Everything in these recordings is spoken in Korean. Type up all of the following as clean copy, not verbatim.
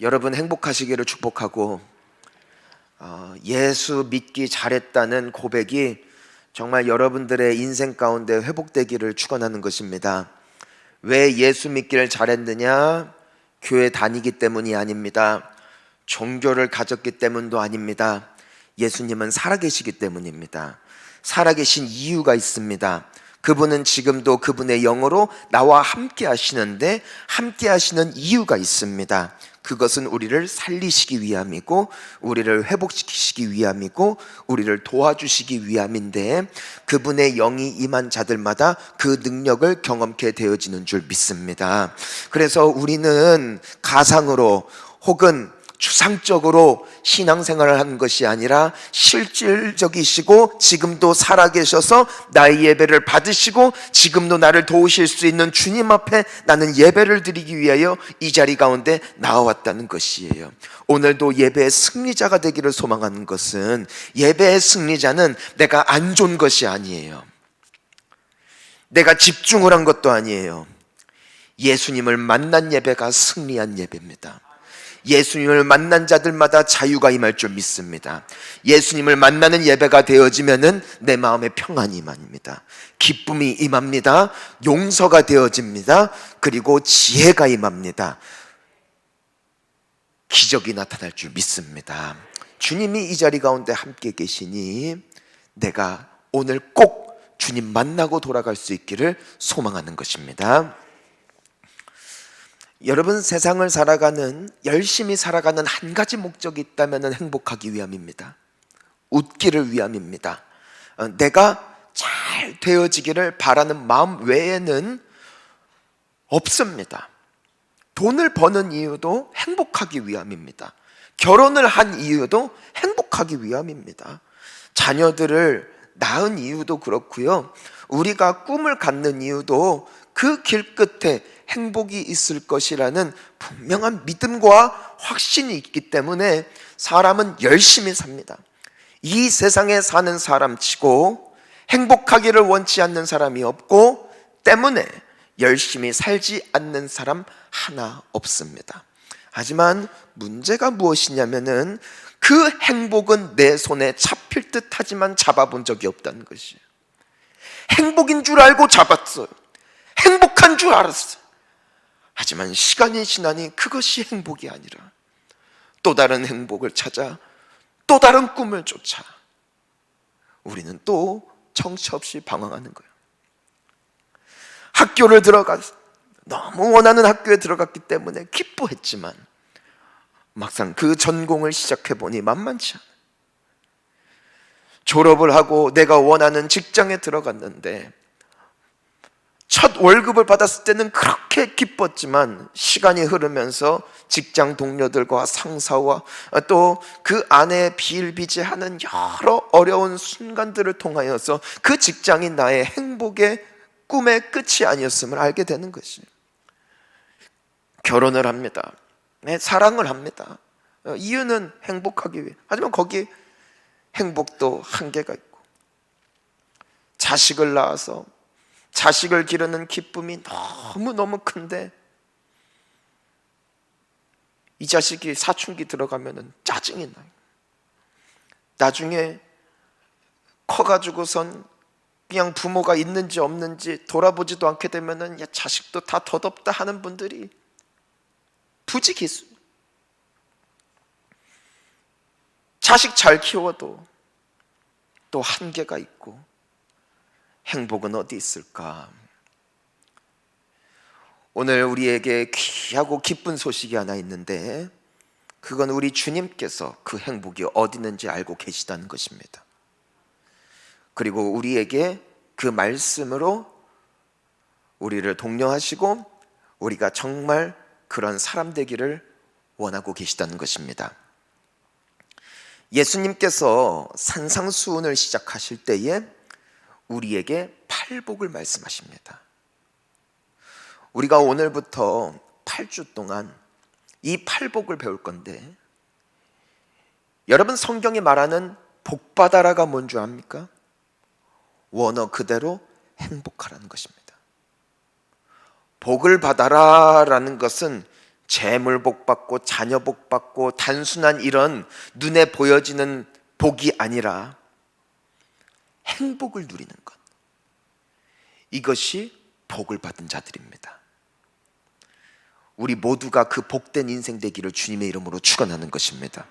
여러분 행복하시기를 축복하고, 예수 믿기 잘했다는 고백이 정말 여러분들의 인생 가운데 회복되기를 축원하는 것입니다. 왜 예수 믿기를 잘했느냐? 교회 다니기 때문이 아닙니다. 종교를 가졌기 때문도 아닙니다. 예수님은 살아계시기 때문입니다. 살아계신 이유가 있습니다. 그분은 지금도 그분의 영으로 나와 함께 하시는데, 함께 하시는 이유가 있습니다. 그것은 우리를 살리시기 위함이고, 우리를 회복시키시기 위함이고, 우리를 도와주시기 위함인데, 그분의 영이 임한 자들마다 그 능력을 경험케 되어지는 줄 믿습니다. 그래서 우리는 가상으로 혹은 추상적으로 신앙생활을 하는 것이 아니라 실질적이시고 지금도 살아계셔서 나의 예배를 받으시고 지금도 나를 도우실 수 있는 주님 앞에 나는 예배를 드리기 위하여 이 자리 가운데 나와왔다는 것이에요. 오늘도 예배의 승리자가 되기를 소망하는 것은, 예배의 승리자는 내가 안 좋은 것이 아니에요. 내가 집중을 한 것도 아니에요. 예수님을 만난 예배가 승리한 예배입니다. 예수님을 만난 자들마다 자유가 임할 줄 믿습니다. 예수님을 만나는 예배가 되어지면은 내 마음에 평안이 임합니다. 기쁨이 임합니다. 용서가 되어집니다. 그리고 지혜가 임합니다. 기적이 나타날 줄 믿습니다. 주님이 이 자리 가운데 함께 계시니 내가 오늘 꼭 주님 만나고 돌아갈 수 있기를 소망하는 것입니다. 여러분, 세상을 살아가는, 열심히 살아가는 한 가지 목적이 있다면 행복하기 위함입니다. 웃기를 위함입니다. 내가 잘 되어지기를 바라는 마음 외에는 없습니다. 돈을 버는 이유도 행복하기 위함입니다. 결혼을 한 이유도 행복하기 위함입니다. 자녀들을 낳은 이유도 그렇고요. 우리가 꿈을 갖는 이유도 그 길 끝에 행복이 있을 것이라는 분명한 믿음과 확신이 있기 때문에 사람은 열심히 삽니다. 이 세상에 사는 사람치고 행복하기를 원치 않는 사람이 없고, 때문에 열심히 살지 않는 사람 하나 없습니다. 하지만 문제가 무엇이냐면은 그 행복은 내 손에 잡힐 듯 하지만 잡아본 적이 없다는 것이에요. 행복인 줄 알고 잡았어요. 행복한 줄 알았어요. 하지만 시간이 지나니 그것이 행복이 아니라 또 다른 행복을 찾아 또 다른 꿈을 쫓아 우리는 또 정처 없이 방황하는 거예요. 학교를 들어가서 너무 원하는 학교에 들어갔기 때문에 기뻐했지만 막상 그 전공을 시작해보니 만만치 않아요. 졸업을 하고 내가 원하는 직장에 들어갔는데 첫 월급을 받았을 때는 그렇게 기뻤지만 시간이 흐르면서 직장 동료들과 상사와 또 그 안에 비일비재하는 여러 어려운 순간들을 통하여서 그 직장이 나의 행복의 꿈의 끝이 아니었음을 알게 되는 것이에요. 결혼을 합니다. 사랑을 합니다. 이유는 행복하기 위해. 하지만 거기 행복도 한계가 있고, 자식을 낳아서 자식을 기르는 기쁨이 너무너무 큰데 이 자식이 사춘기 들어가면 짜증이 나요. 나중에 커가지고선 그냥 부모가 있는지 없는지 돌아보지도 않게 되면 야, 자식도 다 덧없다 하는 분들이 부지기수. 자식 잘 키워도 또 한계가 있고, 행복은 어디 있을까? 오늘 우리에게 귀하고 기쁜 소식이 하나 있는데, 그건 우리 주님께서 그 행복이 어디 있는지 알고 계시다는 것입니다. 그리고 우리에게 그 말씀으로 우리를 독려하시고 우리가 정말 그런 사람 되기를 원하고 계시다는 것입니다. 예수님께서 산상수훈을 시작하실 때에 우리에게 팔복을 말씀하십니다. 우리가 오늘부터 8주 동안 이 팔복을 배울 건데, 여러분 성경이 말하는 복받아라가 뭔 줄 압니까? 원어 그대로 행복하라는 것입니다. 복을 받아라 라는 것은 재물 복 받고 자녀 복 받고 단순한 이런 눈에 보여지는 복이 아니라 행복을 누리는 것, 이것이 복을 받은 자들입니다. 우리 모두가 그 복된 인생 되기를 주님의 이름으로 축원하는 것입니다.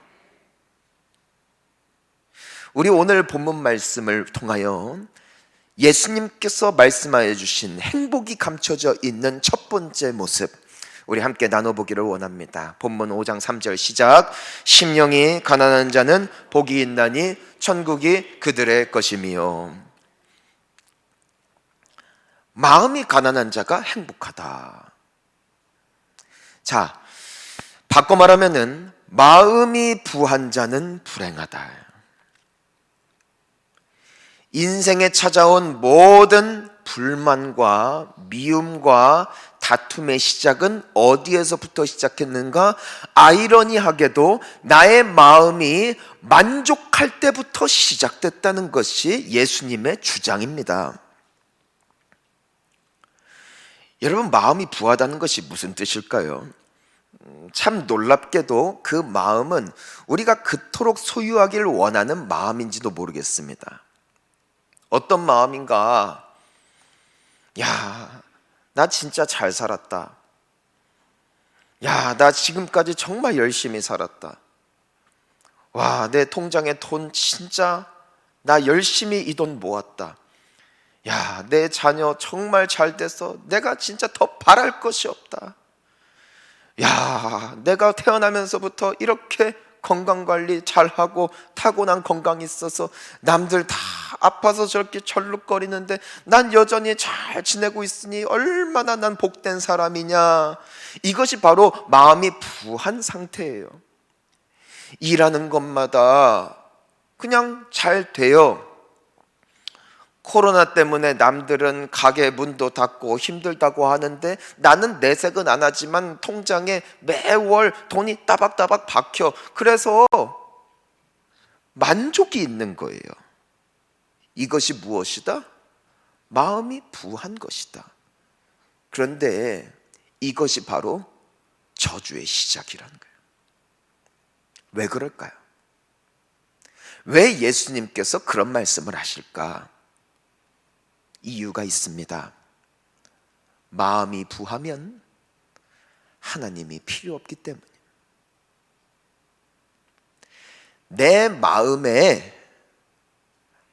우리 오늘 본문 말씀을 통하여 예수님께서 말씀하여 주신 행복이 감춰져 있는 첫 번째 모습, 우리 함께 나눠보기를 원합니다. 본문 5장 3절 시작. 심령이 가난한 자는 복이 있나니 천국이 그들의 것이며. 마음이 가난한 자가 행복하다. 자, 바꿔 말하면은 마음이 부한 자는 불행하다. 인생에 찾아온 모든 불만과 미움과 다툼의 시작은 어디에서부터 시작했는가? 아이러니하게도 나의 마음이 만족할 때부터 시작됐다는 것이 예수님의 주장입니다. 여러분, 마음이 부하다는 것이 무슨 뜻일까요? 참 놀랍게도 그 마음은 우리가 그토록 소유하기를 원하는 마음인지도 모르겠습니다. 어떤 마음인가? 야, 나 진짜 잘 살았다. 야, 나 지금까지 정말 열심히 살았다. 와, 내 통장에 돈 진짜 나 열심히 이 돈 모았다. 야, 내 자녀 정말 잘 돼서 내가 진짜 더 바랄 것이 없다. 야, 내가 태어나면서부터 이렇게 건강관리 잘하고 타고난 건강이 있어서 남들 다 아파서 저렇게 철룩거리는데 난 여전히 잘 지내고 있으니 얼마나 난 복된 사람이냐. 이것이 바로 마음이 부한 상태예요. 일하는 것마다 그냥 잘 돼요. 코로나 때문에 남들은 가게 문도 닫고 힘들다고 하는데 나는 내색은 안 하지만 통장에 매월 돈이 따박따박 박혀. 그래서 만족이 있는 거예요. 이것이 무엇이다? 마음이 부한 것이다. 그런데 이것이 바로 저주의 시작이라는 거예요. 왜 그럴까요? 왜 예수님께서 그런 말씀을 하실까? 이유가 있습니다. 마음이 부하면 하나님이 필요 없기 때문에. 내 마음에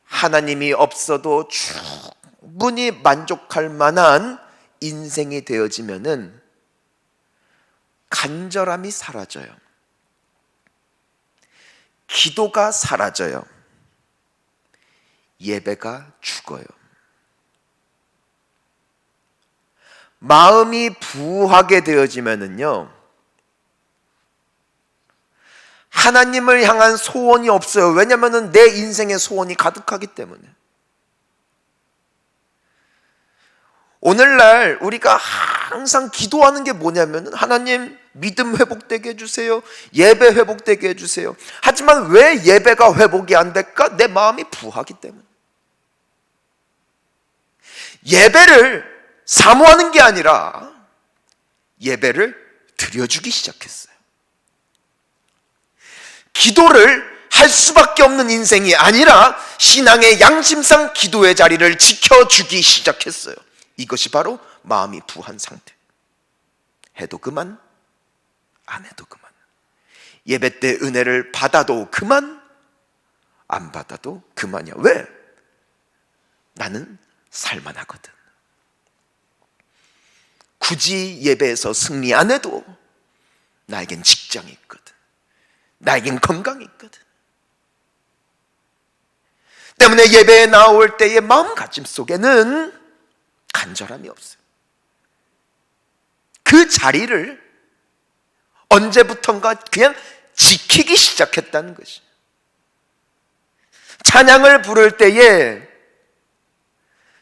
하나님이 없어도 충분히 만족할 만한 인생이 되어지면은 간절함이 사라져요. 기도가 사라져요. 예배가 죽어요. 마음이 부하게 되어지면은요, 하나님을 향한 소원이 없어요. 왜냐하면 내 인생에 소원이 가득하기 때문에. 오늘날 우리가 항상 기도하는 게 뭐냐면 하나님 믿음 회복되게 해주세요. 예배 회복되게 해주세요. 하지만 왜 예배가 회복이 안 될까? 내 마음이 부하기 때문에. 예배를 사모하는 게 아니라 예배를 드려주기 시작했어요. 기도를 할 수밖에 없는 인생이 아니라 신앙의 양심상 기도의 자리를 지켜주기 시작했어요. 이것이 바로 마음이 부한 상태. 해도 그만, 안 해도 그만. 예배 때 은혜를 받아도 그만, 안 받아도 그만이야. 왜? 나는 살만하거든. 굳이 예배에서 승리 안 해도 나에겐 직장이 있거든. 나에겐 건강이 있거든. 때문에 예배에 나올 때의 마음가짐 속에는 간절함이 없어요. 그 자리를 언제부턴가 그냥 지키기 시작했다는 것이. 찬양을 부를 때에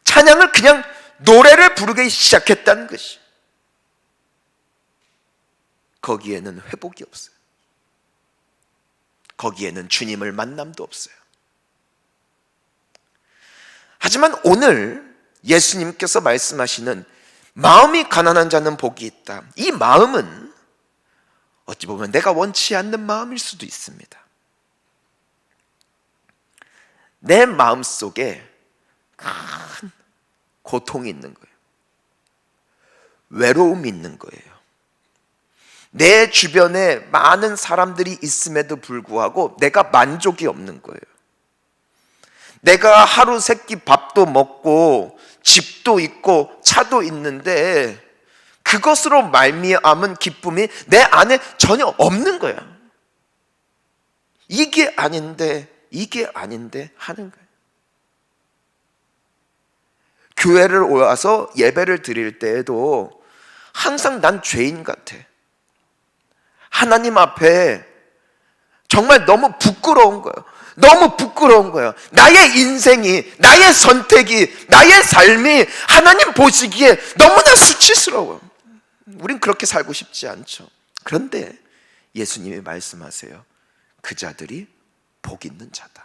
찬양을 그냥 노래를 부르기 시작했다는 것이. 거기에는 회복이 없어요. 거기에는 주님을 만남도 없어요. 하지만 오늘 예수님께서 말씀하시는 마음이 가난한 자는 복이 있다. 이 마음은 어찌 보면 내가 원치 않는 마음일 수도 있습니다. 내 마음 속에 큰 고통이 있는 거예요. 외로움이 있는 거예요. 내 주변에 많은 사람들이 있음에도 불구하고 내가 만족이 없는 거예요. 내가 하루 세끼 밥도 먹고 집도 있고 차도 있는데 그것으로 말미암은 기쁨이 내 안에 전혀 없는 거야. 이게 아닌데 하는 거예요. 교회를 와서 예배를 드릴 때에도 항상 난 죄인 같아. 하나님 앞에 정말 너무 부끄러운 거예요. 너무 부끄러운 거예요. 나의 인생이, 나의 선택이, 나의 삶이 하나님 보시기에 너무나 수치스러워요. 우린 그렇게 살고 싶지 않죠. 그런데 예수님이 말씀하세요. 그 자들이 복 있는 자다.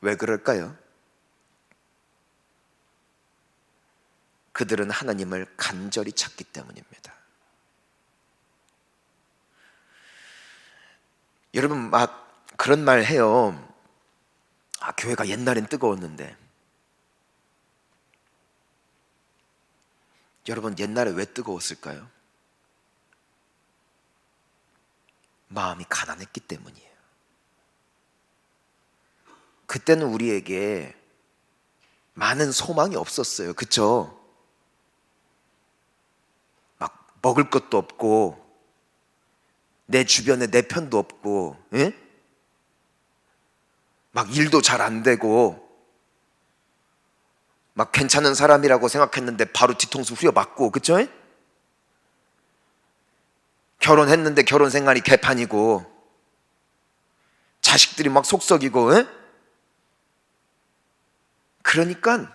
왜 그럴까요? 그들은 하나님을 간절히 찾기 때문입니다. 여러분 막 그런 말 해요. 교회가 옛날엔 뜨거웠는데. 여러분 옛날에 왜 뜨거웠을까요? 마음이 가난했기 때문이에요. 그때는 우리에게 많은 소망이 없었어요. 그쵸? 막 먹을 것도 없고 내 주변에 내 편도 없고, 예? 막 일도 잘 안 되고, 막 괜찮은 사람이라고 생각했는데 바로 뒤통수 후려맞고, 그쵸? 결혼했는데 결혼 생활이 개판이고, 자식들이 막 속썩이고, 예? 그러니까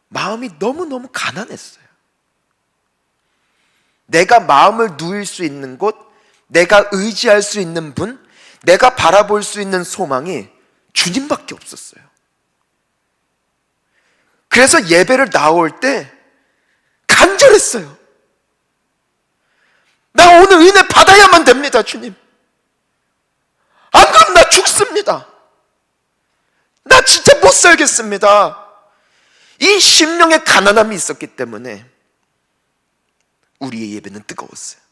마음이 너무너무 가난했어요. 내가 마음을 누일 수 있는 곳, 내가 의지할 수 있는 분, 내가 바라볼 수 있는 소망이 주님밖에 없었어요. 그래서 예배를 나올 때 간절했어요. 나 오늘 은혜 받아야만 됩니다, 주님. 안 그럼 나 죽습니다. 나 진짜 못 살겠습니다. 이 심령의 가난함이 있었기 때문에 우리의 예배는 뜨거웠어요.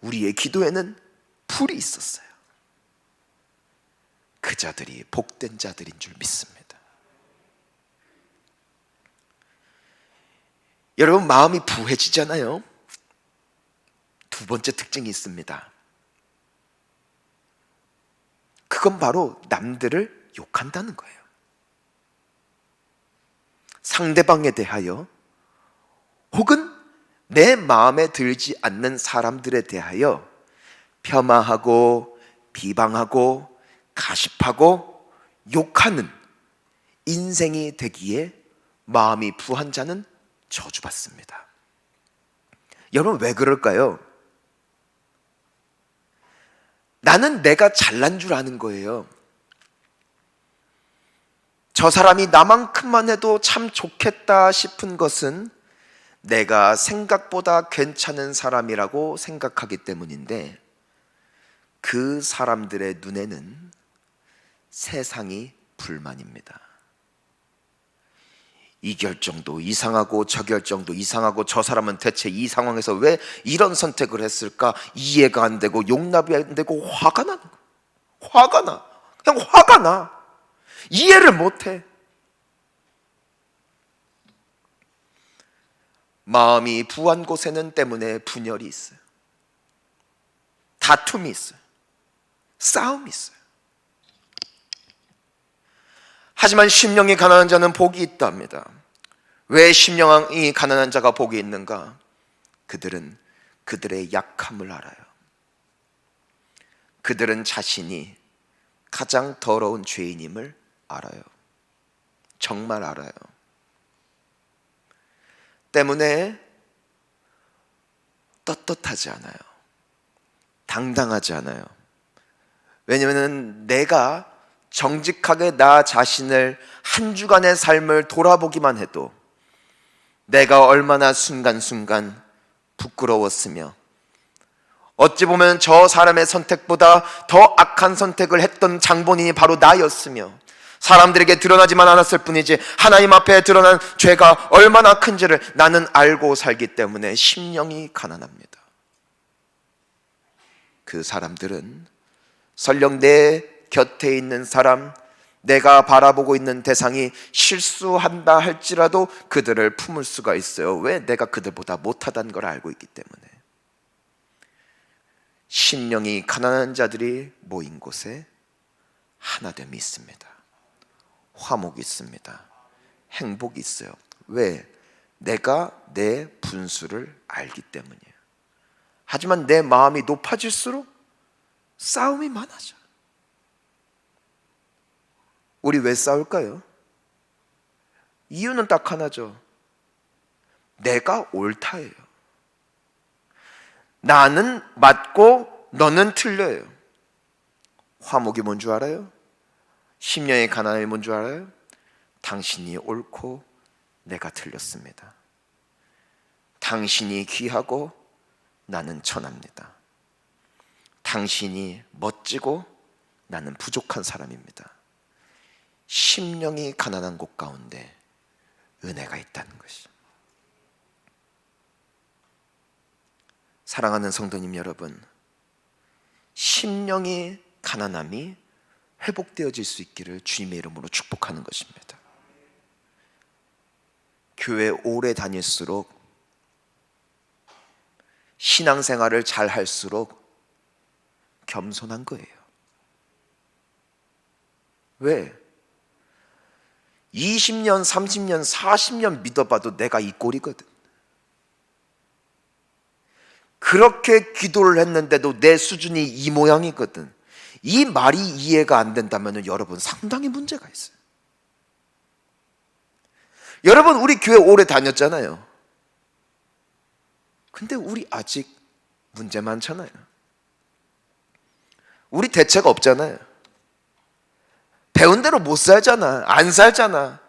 우리의 기도에는 불이 있었어요. 그 자들이 복된 자들인 줄 믿습니다. 여러분 마음이 부해지잖아요. 두 번째 특징이 있습니다. 그건 바로 남들을 욕한다는 거예요. 상대방에 대하여 혹은 내 마음에 들지 않는 사람들에 대하여 폄하하고 비방하고 가십하고 욕하는 인생이 되기에 마음이 부한 자는 저주받습니다. 여러분 왜 그럴까요? 나는 내가 잘난 줄 아는 거예요. 저 사람이 나만큼만 해도 참 좋겠다 싶은 것은 내가 생각보다 괜찮은 사람이라고 생각하기 때문인데 그 사람들의 눈에는 세상이 불만입니다. 이 결정도 이상하고 저 결정도 이상하고 저 사람은 대체 이 상황에서 왜 이런 선택을 했을까 이해가 안 되고 용납이 안 되고 화가 나는 거예요. 화가 나. 그냥 화가 나. 이해를 못해. 마음이 부한 곳에는 때문에 분열이 있어요. 다툼이 있어요. 싸움이 있어요. 하지만 심령이 가난한 자는 복이 있답니다. 왜 심령이 가난한 자가 복이 있는가? 그들은 그들의 약함을 알아요. 그들은 자신이 가장 더러운 죄인임을 알아요. 정말 알아요. 때문에 떳떳하지 않아요. 당당하지 않아요. 왜냐하면 내가 정직하게 나 자신을 한 주간의 삶을 돌아보기만 해도 내가 얼마나 순간순간 부끄러웠으며, 어찌 보면 저 사람의 선택보다 더 악한 선택을 했던 장본인이 바로 나였으며, 사람들에게 드러나지만 않았을 뿐이지 하나님 앞에 드러난 죄가 얼마나 큰지를 나는 알고 살기 때문에 심령이 가난합니다. 그 사람들은 설령 내 곁에 있는 사람, 내가 바라보고 있는 대상이 실수한다 할지라도 그들을 품을 수가 있어요. 왜? 내가 그들보다 못하다는 걸 알고 있기 때문에. 심령이 가난한 자들이 모인 곳에 하나됨이 있습니다. 화목이 있습니다. 행복이 있어요. 왜? 내가 내 분수를 알기 때문이에요. 하지만 내 마음이 높아질수록 싸움이 많아져. 우리 왜 싸울까요? 이유는 딱 하나죠. 내가 옳다예요. 나는 맞고 너는 틀려요. 화목이 뭔 줄 알아요? 심령의 가난이 뭔 줄 알아요? 당신이 옳고 내가 틀렸습니다. 당신이 귀하고 나는 천합니다. 당신이 멋지고 나는 부족한 사람입니다. 심령이 가난한 곳 가운데 은혜가 있다는 것이. 사랑하는 성도님 여러분, 심령이 가난함이 회복되어질 수 있기를 주님의 이름으로 축복하는 것입니다. 교회 오래 다닐수록, 신앙생활을 잘 할수록 겸손한 거예요. 왜? 20년, 30년, 40년 믿어봐도 내가 이 꼴이거든. 그렇게 기도를 했는데도 내 수준이 이 모양이거든. 이 말이 이해가 안 된다면 여러분 상당히 문제가 있어요. 여러분, 우리 교회 오래 다녔잖아요. 근데 우리 아직 문제 많잖아요. 우리 대책 없잖아요. 배운 대로 못 살잖아. 안 살잖아.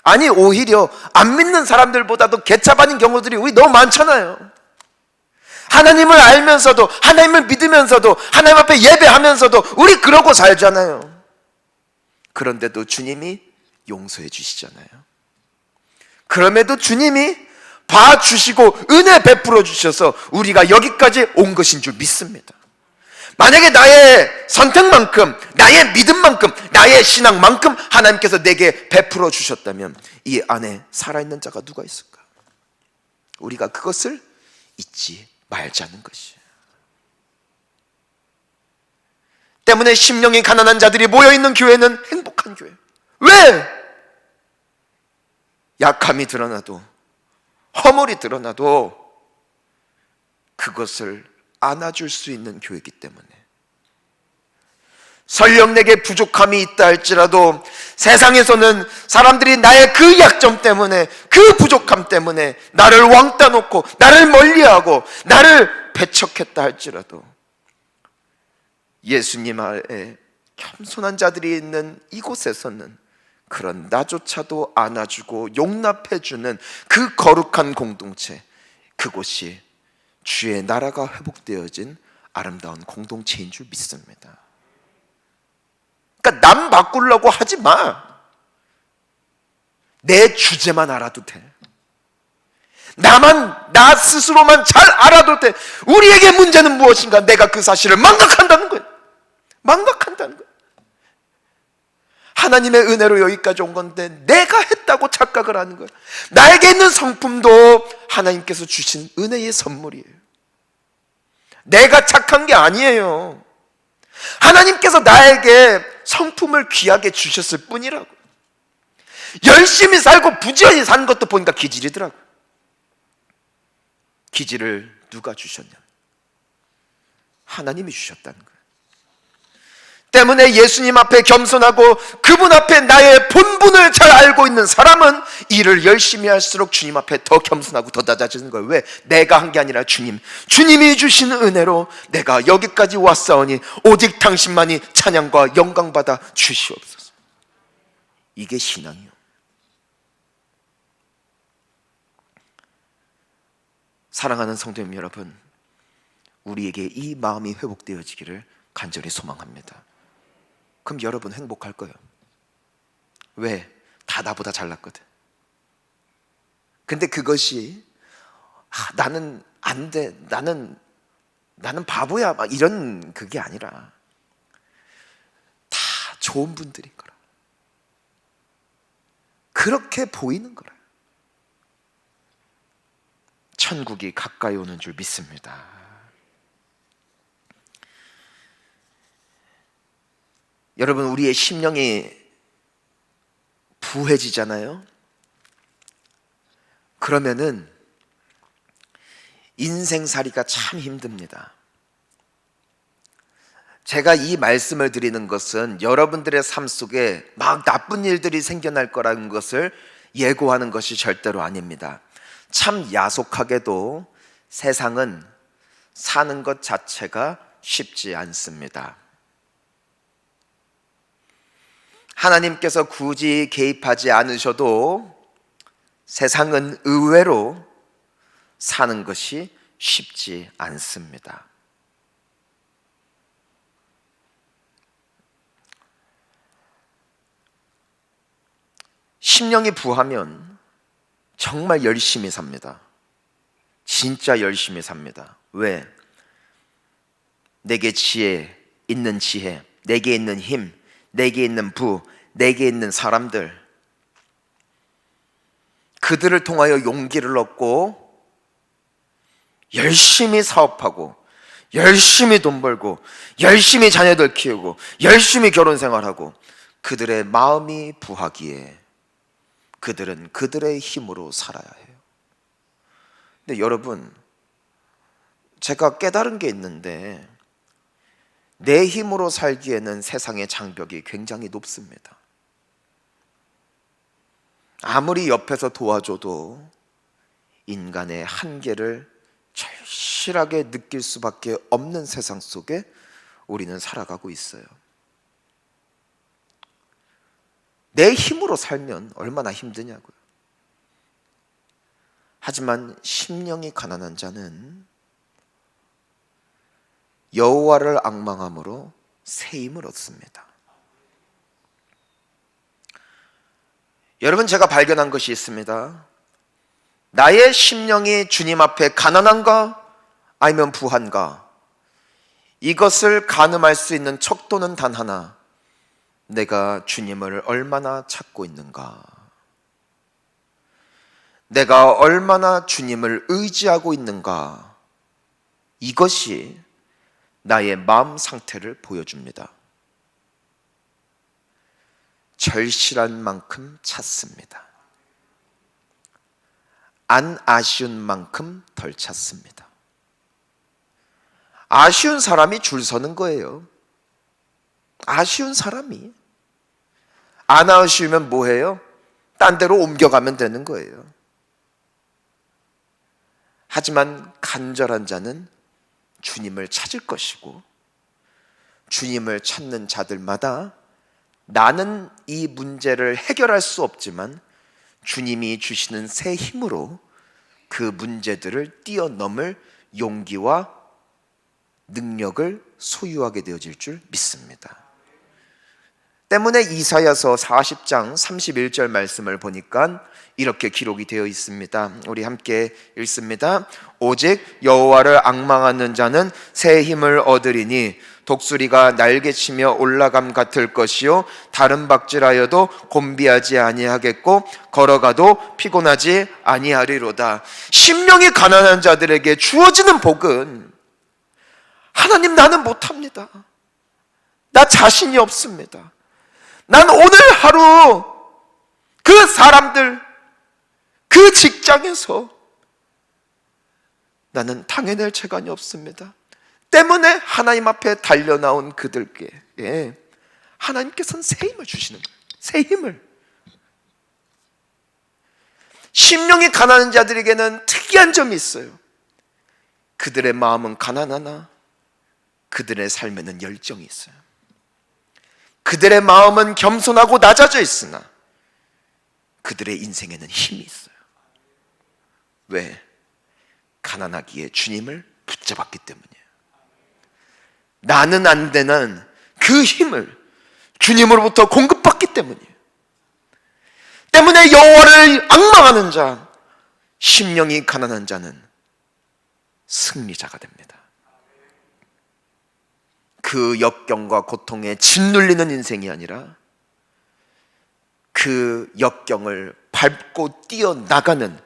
아니, 오히려 안 믿는 사람들보다도 개차반인 경우들이 우리 너무 많잖아요. 하나님을 알면서도, 하나님을 믿으면서도, 하나님 앞에 예배하면서도 우리 그러고 살잖아요. 그런데도 주님이 용서해 주시잖아요. 그럼에도 주님이 봐주시고 은혜 베풀어 주셔서 우리가 여기까지 온 것인 줄 믿습니다. 만약에 나의 선택만큼, 나의 믿음만큼, 나의 신앙만큼 하나님께서 내게 베풀어 주셨다면 이 안에 살아있는 자가 누가 있을까? 우리가 그것을 잊지 말자는 것이에요. 때문에 심령이 가난한 자들이 모여있는 교회는 행복한 교회. 왜? 약함이 드러나도, 허물이 드러나도 그것을 안아줄 수 있는 교회이기 때문에. 설령 내게 부족함이 있다 할지라도 세상에서는 사람들이 나의 그 약점 때문에, 그 부족함 때문에 나를 왕따 놓고 나를 멀리하고 나를 배척했다 할지라도 예수님 아래 겸손한 자들이 있는 이곳에서는 그런 나조차도 안아주고 용납해주는 그 거룩한 공동체, 그곳이 주의 나라가 회복되어진 아름다운 공동체인 줄 믿습니다. 그러니까 남 바꾸려고 하지 마. 내 주제만 알아도 돼. 나 스스로만 잘 알아도 돼. 우리에게 문제는 무엇인가? 내가 그 사실을 망각한다는 거예요. 망각한다는 거예요. 하나님의 은혜로 여기까지 온 건데 내가 했다고 착각을 하는 거예요. 나에게 있는 성품도 하나님께서 주신 은혜의 선물이에요. 내가 착한 게 아니에요. 하나님께서 나에게 성품을 귀하게 주셨을 뿐이라고. 열심히 살고 부지런히 사는 것도 보니까 기질이더라고. 기질을 누가 주셨냐? 하나님이 주셨다는 거예요. 때문에 예수님 앞에 겸손하고 그분 앞에 나의 본분을 잘 알고 있는 사람은 일을 열심히 할수록 주님 앞에 더 겸손하고 더 낮아지는 거예요. 왜? 내가 한 게 아니라 주님이 주신 은혜로 내가 여기까지 왔사오니 오직 당신만이 찬양과 영광 받아 주시옵소서. 이게 신앙이요. 사랑하는 성도님 여러분, 우리에게 이 마음이 회복되어지기를 간절히 소망합니다. 그럼 여러분 행복할 거예요. 왜? 다 나보다 잘났거든. 근데 그것이 나는 안 돼, 나는 바보야, 막 이런 그게 아니라 다 좋은 분들인 거라. 그렇게 보이는 거라. 천국이 가까이 오는 줄 믿습니다. 여러분, 우리의 심령이 부해지잖아요. 그러면은 인생살이가 참 힘듭니다. 제가 이 말씀을 드리는 것은 여러분들의 삶 속에 막 나쁜 일들이 생겨날 거라는 것을 예고하는 것이 절대로 아닙니다. 참 야속하게도 세상은 사는 것 자체가 쉽지 않습니다. 하나님께서 굳이 개입하지 않으셔도 세상은 의외로 사는 것이 쉽지 않습니다. 심령이 부하면 정말 열심히 삽니다. 진짜 열심히 삽니다. 왜? 내게 있는 지혜, 내게 있는 힘, 내게 있는 부, 내게 있는 사람들, 그들을 통하여 용기를 얻고 열심히 사업하고 열심히 돈 벌고 열심히 자녀들 키우고 열심히 결혼 생활하고 그들의 마음이 부하기에 그들은 그들의 힘으로 살아야 해요. 근데 여러분, 제가 깨달은 게 있는데 내 힘으로 살기에는 세상의 장벽이 굉장히 높습니다. 아무리 옆에서 도와줘도 인간의 한계를 절실하게 느낄 수밖에 없는 세상 속에 우리는 살아가고 있어요. 내 힘으로 살면 얼마나 힘드냐고요. 하지만 심령이 가난한 자는 여호와를 앙망함으로 새 힘을 얻습니다. 여러분, 제가 발견한 것이 있습니다. 나의 심령이 주님 앞에 가난한가 아니면 부한가, 이것을 가늠할 수 있는 척도는 단 하나, 내가 주님을 얼마나 찾고 있는가, 내가 얼마나 주님을 의지하고 있는가, 이것이 나의 마음 상태를 보여줍니다. 절실한 만큼 찾습니다. 안 아쉬운 만큼 덜 찾습니다. 아쉬운 사람이 줄 서는 거예요. 아쉬운 사람이. 안 아쉬우면 뭐해요? 딴 데로 옮겨가면 되는 거예요. 하지만 간절한 자는 주님을 찾을 것이고, 주님을 찾는 자들마다 나는 이 문제를 해결할 수 없지만 주님이 주시는 새 힘으로 그 문제들을 뛰어넘을 용기와 능력을 소유하게 되어질 줄 믿습니다. 때문에 이사야서 40장 31절 말씀을 보니까 이렇게 기록이 되어 있습니다. 우리 함께 읽습니다. 오직 여호와를 앙망하는 자는 새 힘을 얻으리니 독수리가 날개치며 올라감 같을 것이요 다른 박질하여도 곤비하지 아니하겠고 걸어가도 피곤하지 아니하리로다. 심령이 가난한 자들에게 주어지는 복은, 하나님, 나는 못합니다. 나 자신이 없습니다. 난 오늘 하루 그 사람들, 그 직장에서 나는 당해낼 재간이 없습니다. 때문에 하나님 앞에 달려나온 그들께 하나님께서는 새 힘을 주시는 거예요. 새 힘을. 심령이 가난한 자들에게는 특이한 점이 있어요. 그들의 마음은 가난하나 그들의 삶에는 열정이 있어요. 그들의 마음은 겸손하고 낮아져 있으나 그들의 인생에는 힘이 있어요. 왜? 가난하기에 주님을 붙잡았기 때문이에요. 나는 안 되는 그 힘을 주님으로부터 공급받기 때문이에요. 때문에 여호와를 앙망하는 자, 심령이 가난한 자는 승리자가 됩니다. 그 역경과 고통에 짓눌리는 인생이 아니라 그 역경을 밟고 뛰어나가는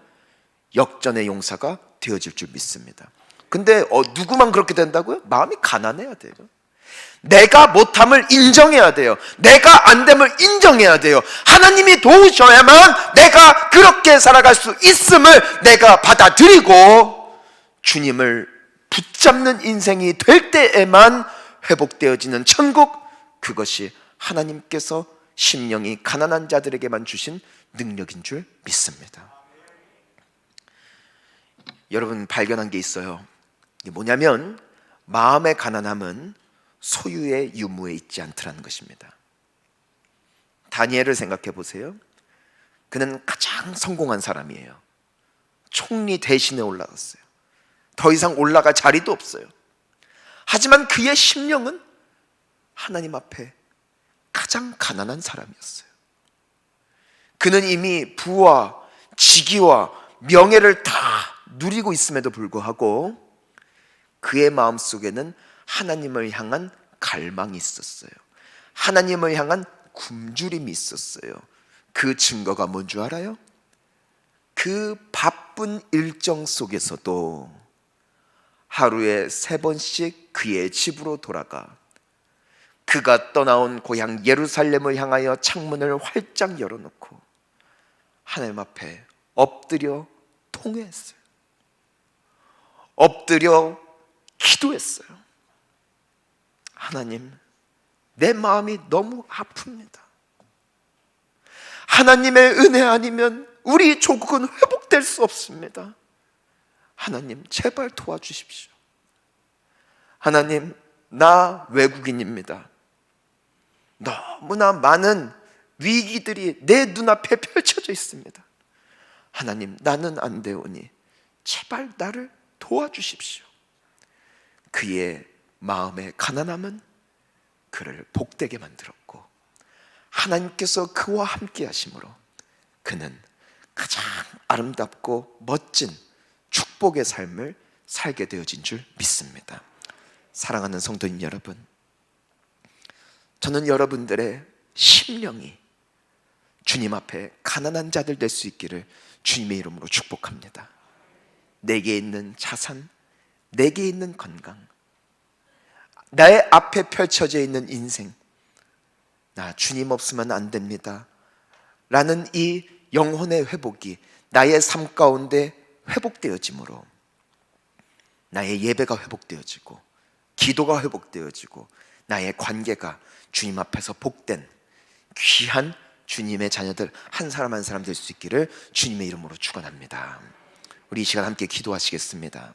역전의 용사가 되어질 줄 믿습니다. 근데 누구만 그렇게 된다고요? 마음이 가난해야 돼요. 내가 못함을 인정해야 돼요. 내가 안 됨을 인정해야 돼요. 하나님이 도우셔야만 내가 그렇게 살아갈 수 있음을 내가 받아들이고 주님을 붙잡는 인생이 될 때에만 회복되어지는 천국, 그것이 하나님께서 심령이 가난한 자들에게만 주신 능력인 줄 믿습니다. 여러분, 발견한 게 있어요. 이게 뭐냐면 마음의 가난함은 소유의 유무에 있지 않더라는 것입니다. 다니엘을 생각해 보세요. 그는 가장 성공한 사람이에요. 총리 대신에 올라갔어요. 더 이상 올라갈 자리도 없어요. 하지만 그의 심령은 하나님 앞에 가장 가난한 사람이었어요. 그는 이미 부와 직위와 명예를 다 누리고 있음에도 불구하고 그의 마음속에는 하나님을 향한 갈망이 있었어요. 하나님을 향한 굶주림이 있었어요. 그 증거가 뭔 줄 알아요? 그 바쁜 일정 속에서도 하루에 3번씩 그의 집으로 돌아가 그가 떠나온 고향 예루살렘을 향하여 창문을 활짝 열어놓고 하나님 앞에 엎드려 통회했어요. 엎드려 기도했어요. 하나님, 내 마음이 너무 아픕니다. 하나님의 은혜 아니면 우리 조국은 회복될 수 없습니다. 하나님, 제발 도와주십시오. 하나님, 나 외국인입니다. 너무나 많은 위기들이 내 눈앞에 펼쳐져 있습니다. 하나님, 나는 안 되오니 제발 나를 도와주십시오. 그의 마음의 가난함은 그를 복되게 만들었고 하나님께서 그와 함께 하심으로 그는 가장 아름답고 멋진 축복의 삶을 살게 되어진 줄 믿습니다. 사랑하는 성도님 여러분, 저는 여러분들의 심령이 주님 앞에 가난한 자들 될 수 있기를 주님의 이름으로 축복합니다. 내게 있는 자산, 내게 있는 건강, 나의 앞에 펼쳐져 있는 인생, 나 주님 없으면 안 됩니다 라는 이 영혼의 회복이 나의 삶 가운데 회복되어지므로 나의 예배가 회복되어지고 기도가 회복되어지고 나의 관계가 주님 앞에서 복된 귀한 주님의 자녀들 한 사람 한 사람 될 수 있기를 주님의 이름으로 축원합니다. 우리 이 시간 함께 기도하시겠습니다.